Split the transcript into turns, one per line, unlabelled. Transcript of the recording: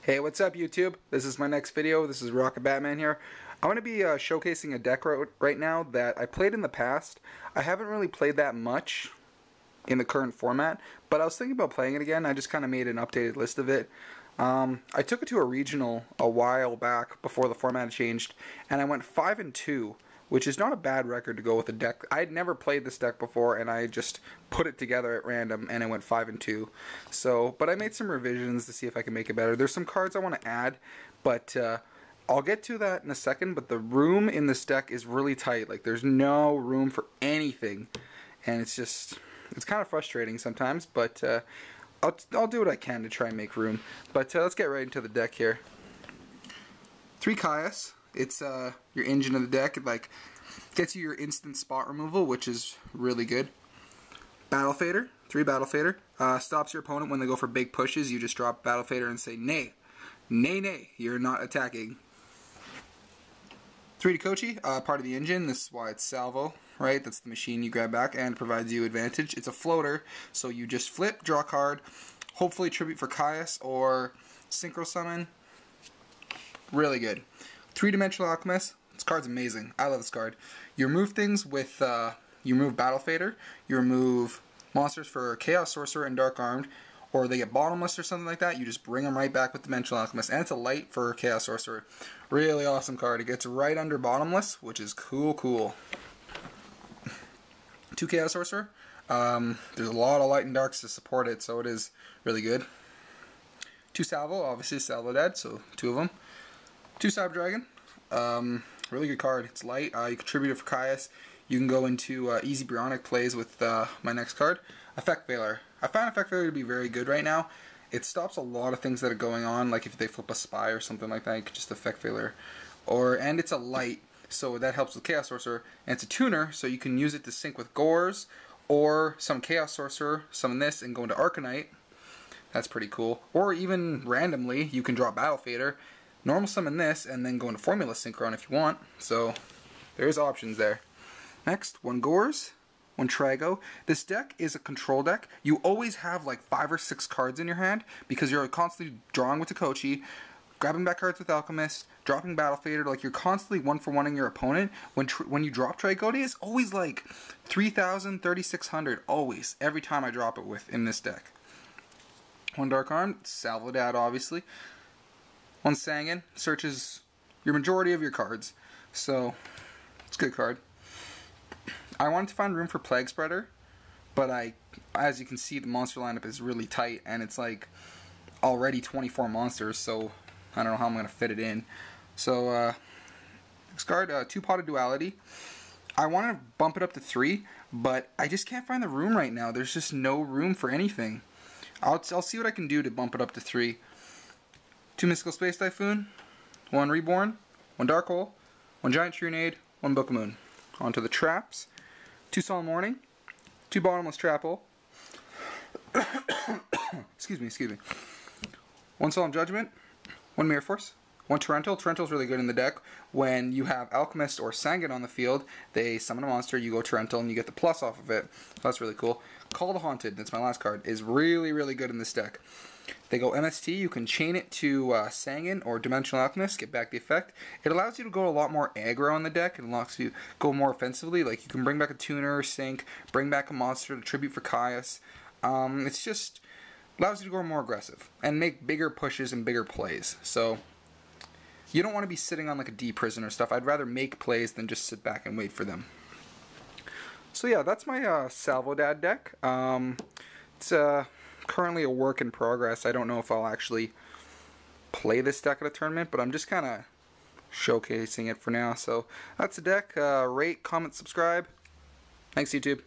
Hey, what's up YouTube? This is my next video. This is Rocket Batman here. I'm going to be showcasing a deck right now that I played in the past. I haven't really played that much in the current format, but I was thinking about playing it again. I just kind of made an updated list of it. I took it to a regional a while back before the format changed, and I went 5-2, which is not a bad record to go with a deck. I had never played this deck before, and I just put it together at random, and I went 5-2. So, but I made some revisions to see if I can make it better. There's some cards I want to add, but I'll get to that in a second. But the room in this deck is really tight. Like, there's no room for anything, and it's kind of frustrating sometimes. But I'll do what I can to try and make room. But let's get right into the deck here. 3 Caius. It's your engine of the deck. It like gets you your instant spot removal, which is really good. Battle Fader, 3 Battle Fader. Stops your opponent when they go for big pushes. You just drop Battle Fader and say, nay, nay, nay, you're not attacking. 3 Kochi, part of the engine. This is why it's Salvo, right? That's the machine you grab back and provides you advantage. It's a floater, so you just flip, draw a card, hopefully tribute for Caius or synchro summon. Really good. 3-Dimensional Alchemist. This card's amazing. I love this card. You remove things with, you remove Battle Fader, you remove monsters for Chaos Sorcerer and Dark Armed, or they get bottomless or something like that, you just bring them right back with Dimensional Alchemist. And it's a light for Chaos Sorcerer. Really awesome card. It gets right under bottomless, which is cool. 2 Chaos Sorcerer. There's a lot of light and darks to support it, so it is really good. 2 Salvo, obviously Salvo dead, so 2 of them. 2 Cyber Dragon, really good card. It's light. You contribute it for Caius. You can go into easy Bionic plays with my next card. Effect Veiler. I find Effect Veiler to be very good right now. It stops a lot of things that are going on, like if they flip a spy or something like that, you can just Effect Veiler. And it's a light, so that helps with Chaos Sorcerer. And it's a tuner, so you can use it to sync with Gores, or some Chaos Sorcerer, summon this, and go into Arcanite. That's pretty cool. Or even randomly, you can draw Battle Fader, normal summon this, and then go into Formula Synchron if you want. So, there's options there. Next, 1 Gores, 1 Trago. This deck is a control deck. You always have like 5 or 6 cards in your hand because you're constantly drawing with Takochi, grabbing back cards with Alchemist, dropping Battle Fader. Like, you're constantly 1-for-1ing your opponent. When you drop Tragote, it's always like 3,000, 3,600. Always. Every time I drop it in this deck. 1 Dark Arm, Salvo Dad, obviously. 1 Sangan, searches your majority of your cards, so it's a good card. I wanted to find room for Plague Spreader, but as you can see, the monster lineup is really tight, and it's like already 24 monsters, so I don't know how I'm going to fit it in. So, next card, 2 Potted Duality. I want to bump it up to 3, but I just can't find the room right now. There's just no room for anything. I'll see what I can do to bump it up to 3. 2 Mystical Space Typhoon, 1 Reborn, 1 Dark Hole, 1 Giant Trunade, 1 Book of Moon. On to the traps. 2 Solemn Warning, 2 Bottomless Trap Hole. excuse me. 1 Solemn Judgment, 1 Mirror Force, 1 Torrential. Torrential's really good in the deck. When you have Alchemist or Sangan on the field, they summon a monster, you go Torrential, and you get the plus off of it. So that's really cool. Call the Haunted, that's my last card, is really good in this deck. They go MST, you can chain it to Sangan or Dimensional Alchemist, get back the effect. It allows you to go a lot more aggro on the deck. It allows you to go more offensively. Like, you can bring back a tuner, sync, bring back a monster to tribute for Caius. It's just allows you to go more aggressive and make bigger pushes and bigger plays. So, you don't want to be sitting on like a D-Prison or stuff. I'd rather make plays than just sit back and wait for them. So yeah, that's my Salvo Dad deck. It's currently a work in progress. I don't know if I'll actually play this deck at a tournament, but I'm just kind of showcasing it for now. So that's the deck. Rate, comment, subscribe. Thanks, YouTube.